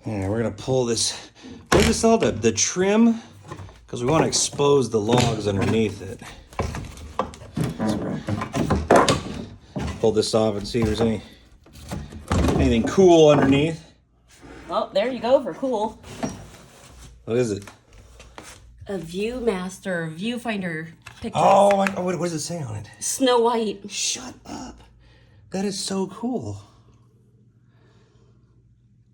Yeah, we're gonna pull this. What is this called? The trim, because we want to expose the logs underneath it. So we're gonna pull this off and see if there's anything cool underneath. Oh, there you go for cool. What is it? A Viewmaster viewfinder picture. Oh my! What does it say on it? Snow White. Shut up! That is so cool.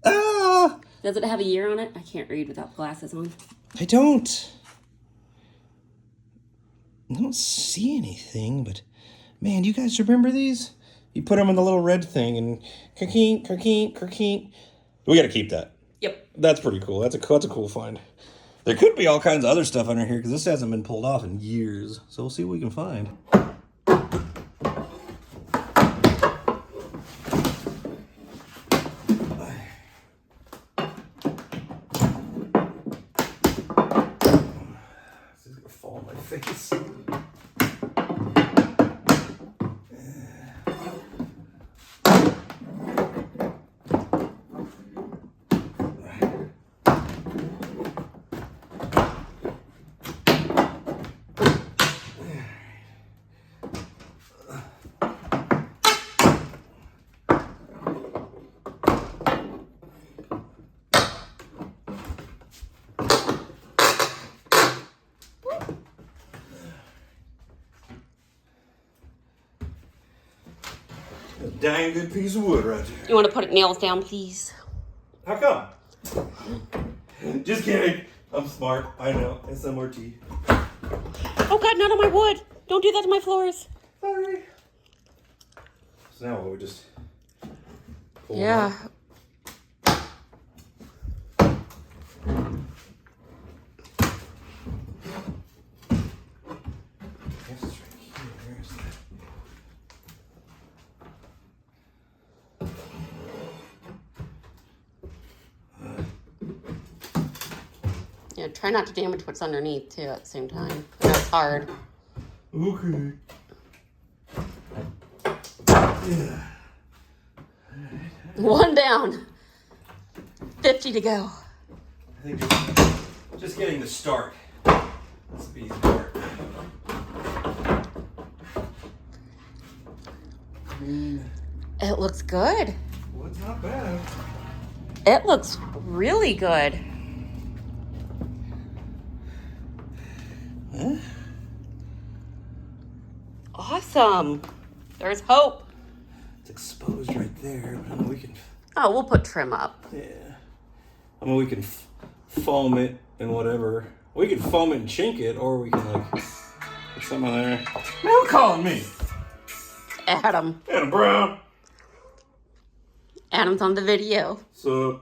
Ah! Does it have a year on it? I can't read without glasses on. I don't see anything, but man, do you guys remember these? You put them in the little red thing and kerkink, kerkink, kerkink. We gotta keep that. Yep. That's pretty cool. That's a cool find. There could be all kinds of other stuff under here because this hasn't been pulled off in years. So we'll see what we can find. This is gonna fall on my face. A dang good piece of wood right there. You want to put it nails down, please? How come? Just kidding. I'm smart. I know. SMRT. Oh God, not on my wood. Don't do that to my floors. Sorry. So now we just pull Yeah. This is right here. Where is that? Yeah, try not to damage what's underneath too at the same time. I know it's hard. Okay. Yeah. One down. 50 to go. I think just getting the start. That's the easy part. It looks good. Well, it's not bad. It looks really good. Huh? Awesome. There's hope. It's exposed right there, but I mean, we can. Oh, we'll put trim up. Yeah. I mean, we can foam it and whatever. We can foam it and chink it, or we can like put something on there. Man, who calling me? Adam. Adam Brown. Adam's on the video. So.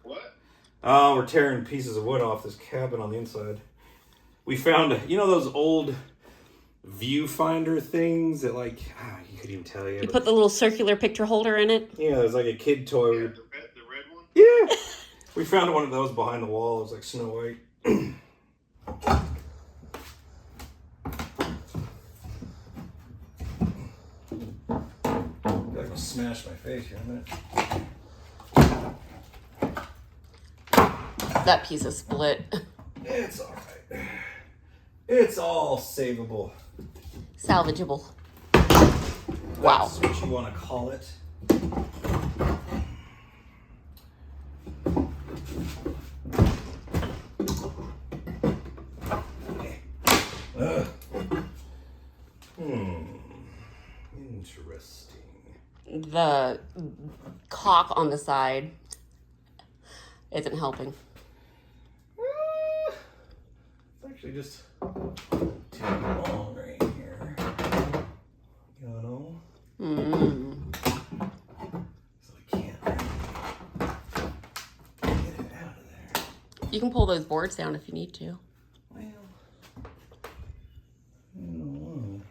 What? Oh, we're tearing pieces of wood off this cabin on the inside. We found, you know, those old viewfinder things that, like, you couldn't even tell you. You put the little circular picture holder in it. Yeah, there's like a kid toy. Yeah, the red one? Yeah. We found one of those behind the wall. It was like Snow White. I'm gonna smash my face here in a minute. That piece is split. It's alright. It's all savable. Salvageable. Wow. That's what you want to call it. Ugh. Interesting. The caulk on the side isn't helping. It's actually just too long right here. You know? So I can't really get it out of there. You can pull those boards down if you need to. Well, I don't know.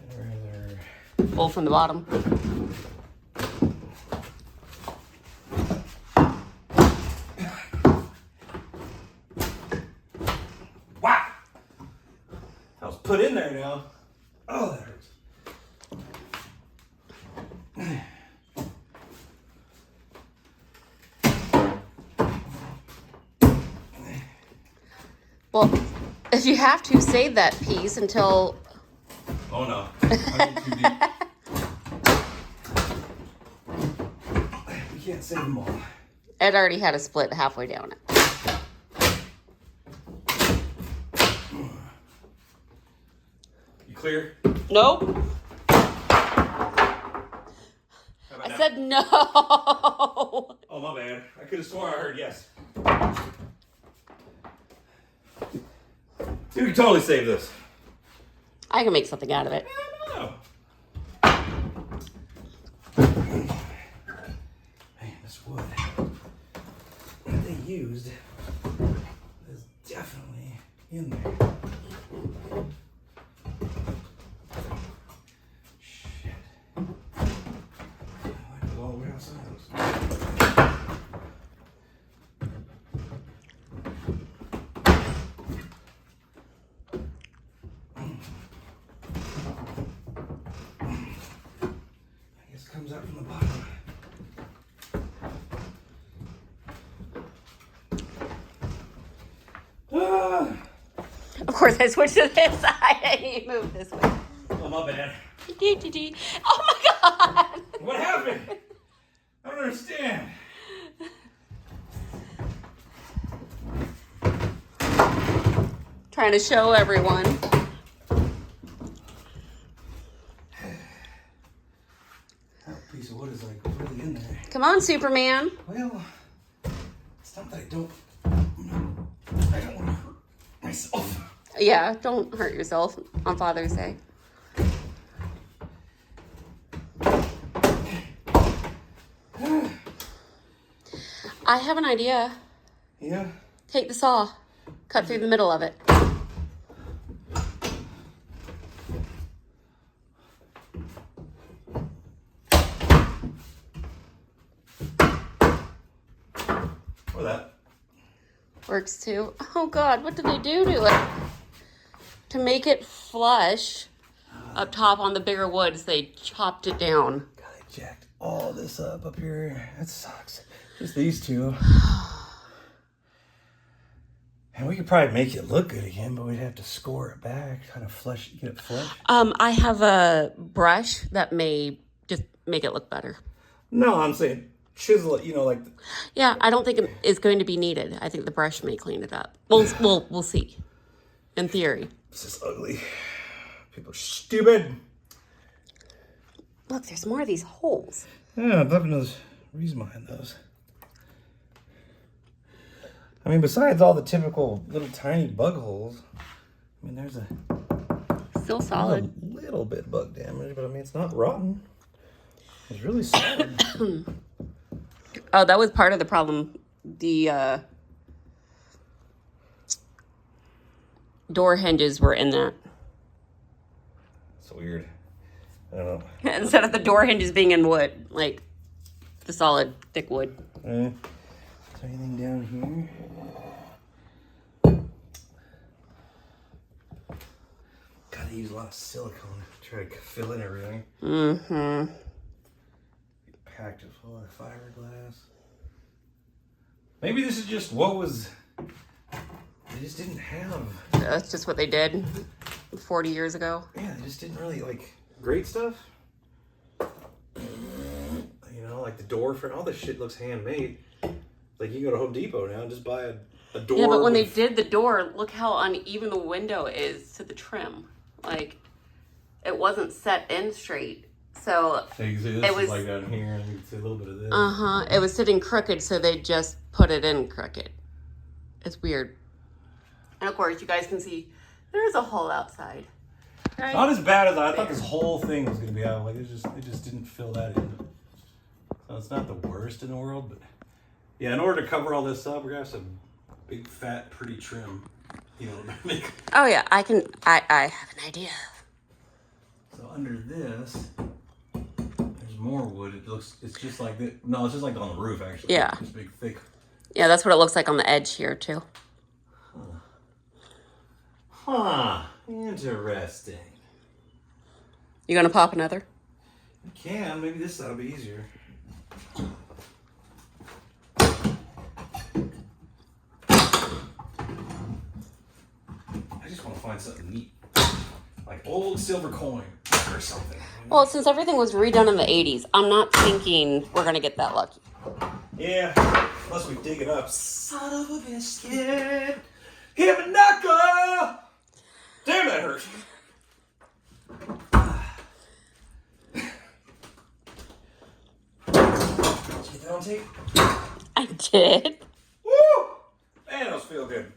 I'd rather... Pull from the bottom. Wow! I was put in there now. Oh, that hurts. Well, if you have to, save that piece until... Oh, no. I'm too deep. We can't save them all. Ed already had a split halfway down it. You clear? Nope. I said no. Oh, my bad. I could have sworn I heard yes. You can totally save this. I can make something out of it. Man, this wood that they used is definitely in there. Shit. I like it all the way outside. Comes out from the bottom. Of course, I switched to this side and you moved this way. Oh, my bad. Oh my god! What happened? I don't understand. Trying to show everyone. That piece of wood is like really in there. Come on, Superman. Well, it's not that I don't want to hurt myself. Yeah, don't hurt yourself on Father's Day. I have an idea. Yeah? Take the saw, cut through the middle of it. Or that. Works too. Oh God, what did they do to it? To make it flush up top on the bigger woods, they chopped it down. God, I jacked all this up here. That sucks. Just these two. And we could probably make it look good again, but we'd have to score it back, kind of flush, get it flush. I have a brush that may just make it look better. No, I'm saying chisel it, like. Yeah, I don't think it is going to be needed. I think the brush may clean it up. We'll see. In theory. It's just ugly. People are stupid. Look, there's more of these holes. Yeah, I'd love to know the reason behind those. I mean, besides all the typical little tiny bug holes, I mean, there's Still solid. a little bit bug damage, but I mean, it's not rotten. It's really solid. Oh, that was part of the problem. The door hinges were in that. It's weird. I don't know. Instead of the door hinges being in wood, like the solid, thick wood. Is there anything down here? Gotta use a lot of silicone to try to fill in everything. Mm-hmm. Packed it full of fiberglass. Maybe this is just what was. They just didn't have. That's just what they did 40 years ago. Yeah, they just didn't really like great stuff. Like the door for all this shit looks handmade. Like you go to Home Depot now and just buy a door. Yeah, but when they did the door, look how uneven the window is to the trim. Like it wasn't set in straight. So you can see this is like down here, and you can see a little bit of this. It was sitting crooked, so they just put it in crooked. It's weird. And of course, you guys can see there's a hole outside. Right? Not as bad as I thought. This whole thing was gonna be out. Like it just didn't fill that in. So it's not the worst in the world, but yeah. In order to cover all this up, we're gonna have some big, fat, pretty trim. Make. Oh yeah, I have an idea. So under this. More wood. It's just like this. No, it's just like on the roof actually. Yeah. It's big, thick. Yeah, that's what it looks like on the edge here too. Huh. Interesting. You gonna pop another? I can. Maybe this that'll be easier. find something neat. Like old silver coin or something. Well, since everything was redone in the 80s, I'm not thinking we're going to get that lucky. Yeah, unless we dig it up. Son of a biscuit. Hit a knuckle. Damn, that hurt. Did you get that on tape? I did. Woo! Man, those feel good.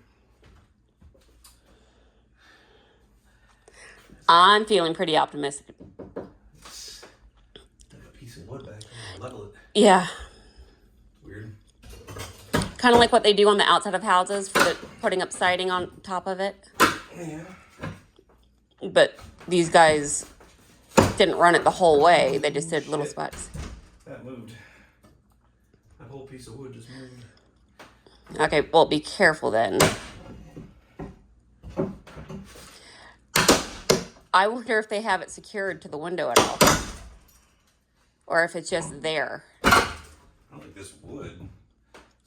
I'm feeling pretty optimistic. Like a piece of wood back there. Level it. Yeah. Weird. Kind of like what they do on the outside of houses for putting up siding on top of it. Yeah. But these guys didn't run it the whole way. They just did little spots. That moved. That whole piece of wood just moved. Okay, well, be careful then. I wonder if they have it secured to the window at all. Or if it's just there. I don't think this wood.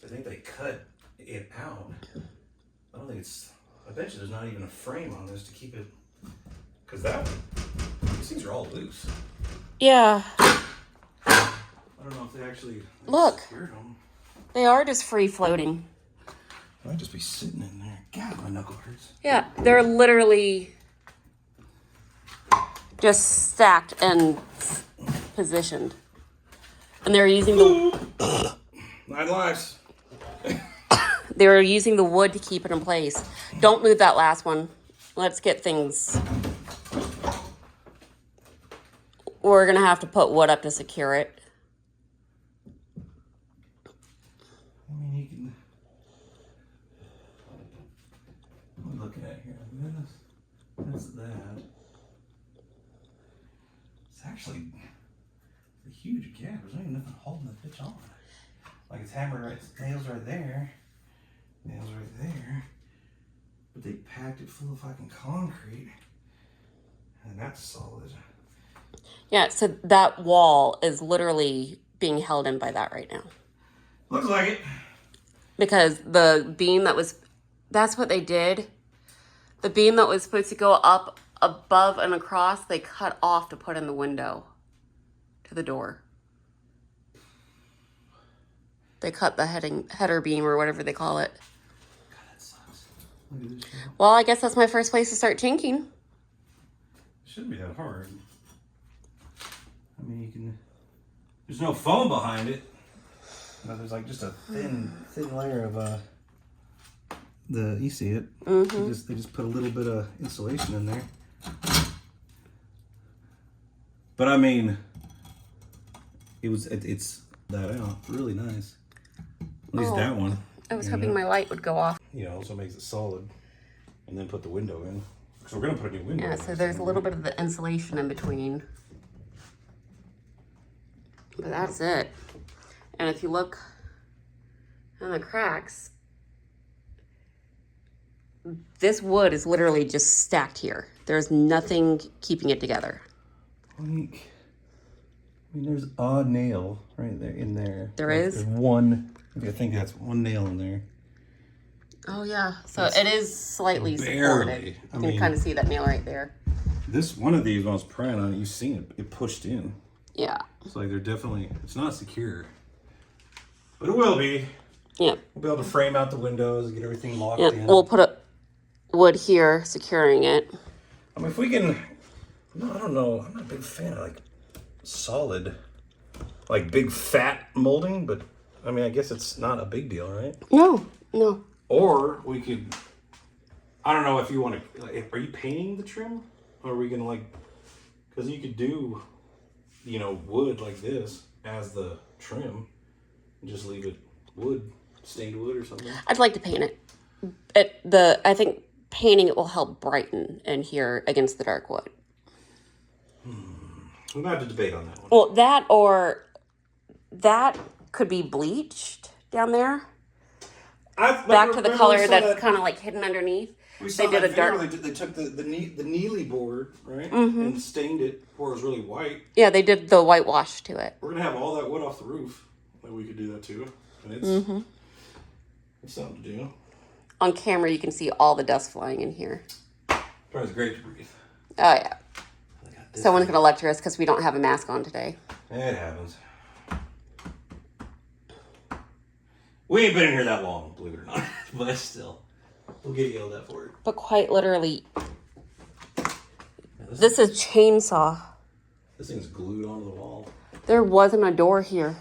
I think they cut it out. I don't think it's. I bet you there's not even a frame on this to keep it. Because these things are all loose. Yeah. I don't know if they actually Look. secured them. They are just free floating. They might just be sitting in there. God, my knuckle hurts. Yeah, they're literally just stacked and positioned. And they're using the 9 lives. they were using the wood to keep it in place. Don't move that last one. Let's get things. We're gonna have to put wood up to secure it. I mean, you can. What am I looking at here? That's that. It's actually a huge gap. There's not even nothing holding the bitch on. Like it's hammered right, nails right there, nails right there. But they packed it full of fucking concrete, and that's solid. Yeah, so that wall is literally being held in by that right now. Looks like it. Because the beam that's what they did. The beam that was supposed to go up above and across, they cut off to put in the window to the door. They cut the header beam or whatever they call it. God, that sucks. Look at this shit. Well, I guess that's my first place to start chinking. It shouldn't be that hard. I mean, you can. There's no foam behind it. But there's like just a thin layer of you see it. Mm-hmm. They just put a little bit of insulation in there. But I mean, it's that out really nice. At least that one. I was hoping my light would go off. You know, also makes it solid, and then put the window in. So we're gonna put a new window. Yeah, in so there's a little bit of the insulation in between. But that's it. And if you look in the cracks, this wood is literally just stacked here. There's nothing keeping it together. Like, I mean, there's a nail right there in there. There is? There's one. I think that's one nail in there. Oh yeah, so it is slightly barely. supported. You I can mean- kind of see that nail right there. This one of these, when I was prying on it, you've seen it. It pushed in. Yeah. It's like they're definitely. It's not secure, but it will be. Yeah. We'll be able to frame out the windows, get everything locked Yeah. in. We'll put a wood here securing it. I mean, if we can. No, I don't know. I'm not a big fan of like solid, like big fat molding, but I mean, I guess it's not a big deal, right? No. Or we could. I don't know if you want to. Like, are you painting the trim? Or are we gonna like? Because you could do, you know, wood like this as the trim, and just leave it wood, stained wood or something. I'd like to paint it. I think painting it will help brighten in here against the dark wood. We might have to debate on that one. Well, that could be bleached down there. Back to the color that's kind of like hidden underneath. We saw They did that a dark. video. They took the Neely board, right, and stained it before it was really white. Yeah, they did the whitewash to it. We're gonna have all that wood off the roof. Like we could do that too, and it's something to do. On camera, you can see all the dust flying in here. God It's great to breathe. Oh, yeah. Someone's going to lecture us because we don't have a mask on today. It happens. We ain't been in here that long, believe it or not. But still, we'll get yelled at for it. But quite literally, this is chainsaw. This thing's glued onto the wall. There wasn't a door here.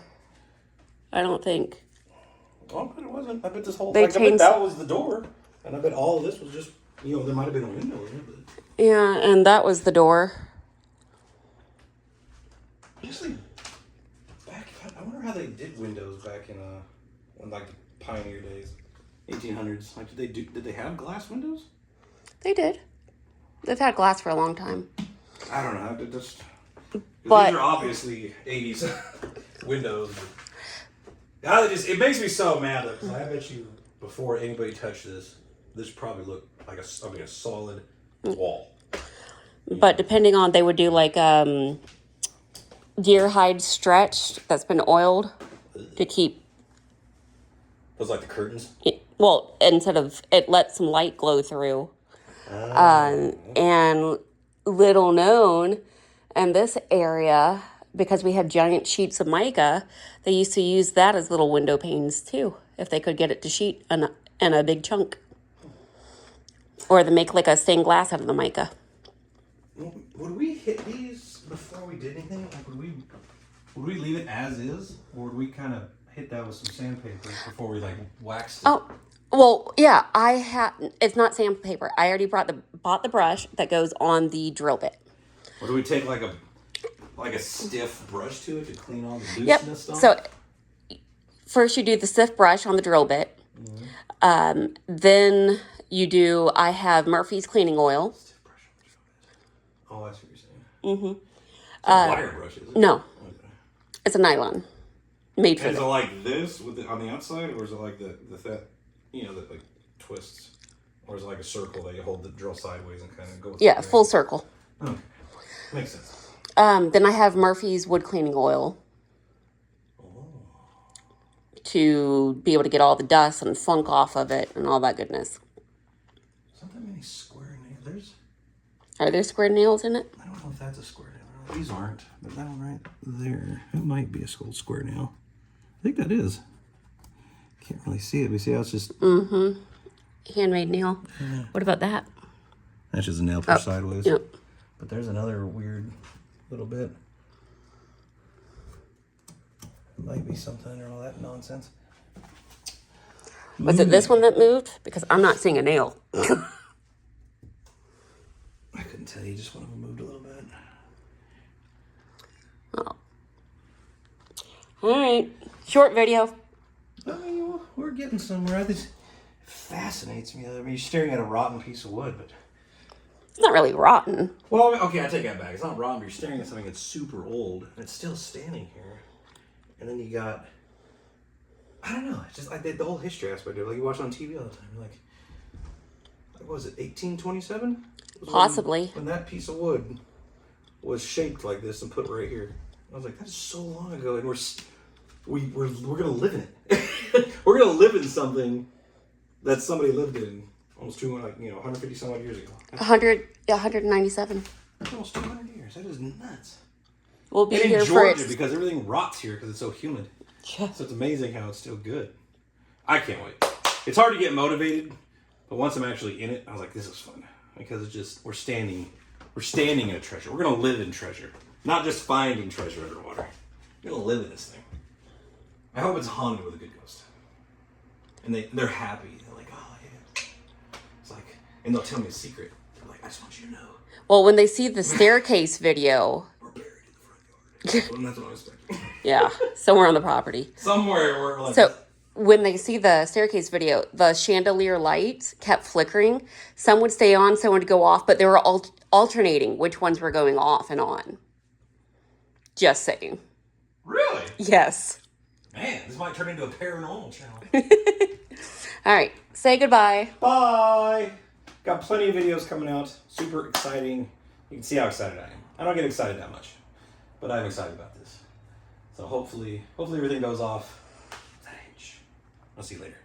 I don't think. Oh, but it wasn't. I bet this whole They thing, I bet that was the door. And I bet all of this was just, you know, there might have been a window in it. But... Yeah, and that was the door. Honestly, I wonder how they did windows back in like the pioneer days, 1800s. Like, did they have glass windows? They did. They've had glass for a long time. I don't know. These But are obviously 80s windows. It makes me so mad because I bet you before anybody touched this probably looked like a solid wall. But depending on, they would do like deer hide stretched that's been oiled to keep. Those like the curtains? Well, instead of, it lets some light glow through. And little known in this area, because we had giant sheets of mica, they used to use that as little window panes too, if they could get it to sheet in a big chunk. Or they make like a stained glass out of the mica. Would we hit these before we did anything? Like, would we leave it as is, or would we kind of hit that with some sandpaper before we like waxed it? Oh, well, yeah, it's not sandpaper. I already bought the brush that goes on the drill bit. Or do we take like a stiff brush to it to clean all the Yep. looseness off? So first you do the stiff brush on the drill bit. Mm-hmm. Then you do, I have Murphy's cleaning oil. Stiff brush on the drill bit. Oh, that's what you're saying. Mm-hmm. It's a wire brush, is it? No. Okay. It's a nylon. Made for Is it. it like this on the outside, or is it like the that like twists, or is it like a circle that you hold the drill sideways and kind of go? Yeah, full circle. Okay, makes sense. Then I have Murphy's wood cleaning oil to be able to get all the dust and funk off of it and all that goodness. Something many square nails. Are there square nails in it? I don't know if that's a square nail. These aren't, but that one right there, it might be a square nail. I think that is. Can't really see it. We see how it's just. Mm-hmm. Handmade nail. Yeah. What about that? That's just a nail pushed sideways. Yep. But there's another weird little bit. Might be something or all that nonsense. Was it this one that moved? Because I'm not seeing a nail. I couldn't tell you. Just one of them moved a little bit. Oh. All right. Short video. I mean, we're getting somewhere. This fascinates me. I mean, you're staring at a rotten piece of wood, but... It's not really rotten. Well, okay, I take that back. It's not rotten, but you're staring at something that's super old, and it's still standing here. And then you got... I don't know. It's just like the whole history aspect of it. Like, you watch it on TV all the time. You're like, what was it, 1827? Possibly. When that piece of wood was shaped like this and put right here. I was like, that's so long ago, and we're gonna live in it. We're gonna live in something that somebody lived in almost 150 some odd years ago. 197. Almost 200 years. That is nuts. We'll be And here in for Georgia, because everything rots here because it's so humid. Yeah. So it's amazing how it's still good. I can't wait. It's hard to get motivated, but once I'm actually in it, I was like, this is fun. Because it's just, we're standing in a treasure. We're gonna live in treasure. Not just finding treasure underwater. We're gonna live in this thing. I hope it's haunted with a good ghost. And they're happy. They're like, oh yeah. It's like, and they'll tell me a secret. They're like, I just want you to know. Well, when they see the staircase video. We're buried in the front yard. That's what I'm expecting. Yeah, somewhere on the property. Somewhere where like. So when they see the staircase video, the chandelier lights kept flickering. Some would stay on, some would go off, but they were alternating which ones were going off and on. Just saying. Really? Yes. Man, this might turn into a paranormal channel. All right. Say goodbye. Bye. Got plenty of videos coming out. Super exciting. You can see how excited I am. I don't get excited that much, but I'm excited about this. So hopefully everything goes off. I'll see you later.